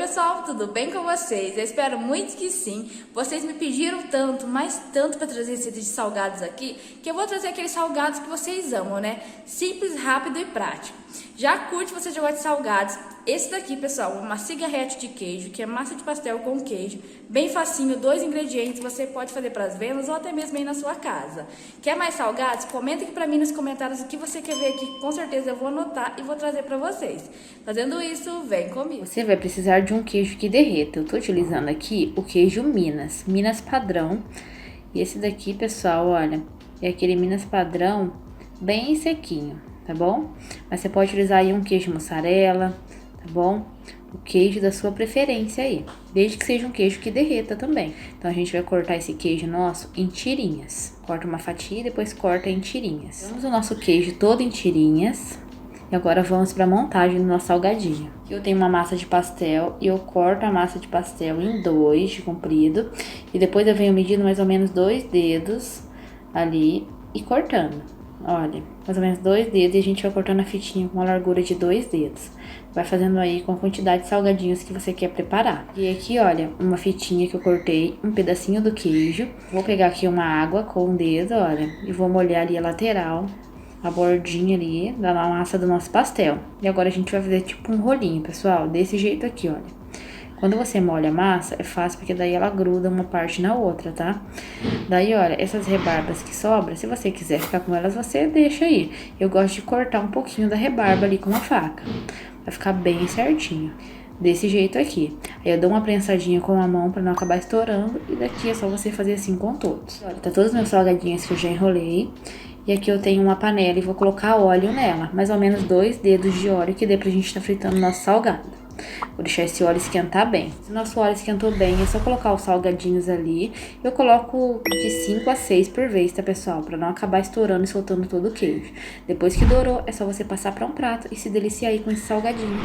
pessoal, tudo bem com vocês? Eu espero muito que sim. Vocês me pediram tanto, mas tanto para trazer receita de salgados aqui, que eu vou trazer aqueles salgados que vocês amam, né? Simples, rápido e prático. Já curte, você já gosta de salgados? Esse daqui, pessoal, uma cigarrete de queijo, que é massa de pastel com queijo. Bem facinho, 2 ingredientes, você pode fazer para as vendas ou até mesmo aí na sua casa. Quer mais salgados? Comenta aqui para mim nos comentários o que você quer ver aqui, com certeza eu vou anotar e vou trazer para vocês. Fazendo isso, vem comigo. Você vai precisar de um queijo que derreta. Eu tô utilizando aqui o queijo Minas padrão. E esse daqui, pessoal, olha, é aquele Minas padrão bem sequinho, tá bom? Mas você pode utilizar aí um queijo mussarela, tá bom? O queijo da sua preferência aí, desde que seja um queijo que derreta também. Então a gente vai cortar esse queijo nosso em tirinhas. Corta uma fatia e depois corta em tirinhas. Temos o nosso queijo todo em tirinhas. E agora vamos para a montagem do nosso salgadinho. Aqui eu tenho uma massa de pastel e eu corto a massa de pastel em 2 de comprido. E depois eu venho medindo mais ou menos 2 dedos ali e cortando. Olha, mais ou menos 2 dedos e a gente vai cortando a fitinha com uma largura de 2 dedos. Vai fazendo aí com a quantidade de salgadinhos que você quer preparar. E aqui, olha, uma fitinha que eu cortei, um pedacinho do queijo. Vou pegar aqui uma água com o dedo, olha, e vou molhar ali a lateral, a bordinha ali da massa do nosso pastel. E agora a gente vai fazer tipo um rolinho, pessoal, desse jeito aqui, olha. Quando você molha a massa, é fácil porque daí ela gruda uma parte na outra, tá? Daí, olha, essas rebarbas que sobram, se você quiser ficar com elas, você deixa aí. Eu gosto de cortar um pouquinho da rebarba ali com a faca. Vai ficar bem certinho. Desse jeito aqui. Aí eu dou uma prensadinha com a mão pra não acabar estourando. E daqui é só você fazer assim com todos. Olha, tá todos os meus salgadinhos que eu já enrolei. E aqui eu tenho uma panela e vou colocar óleo nela. Mais ou menos 2 dedos de óleo que dê pra gente tá fritando o nosso salgado. Vou deixar esse óleo esquentar bem. Se o nosso óleo esquentou bem, é só colocar os salgadinhos ali. Eu coloco de 5 a 6 por vez, tá, pessoal? Pra não acabar estourando e soltando todo o queijo. Depois que dourou, é só você passar pra um prato e se deliciar aí com esse salgadinho.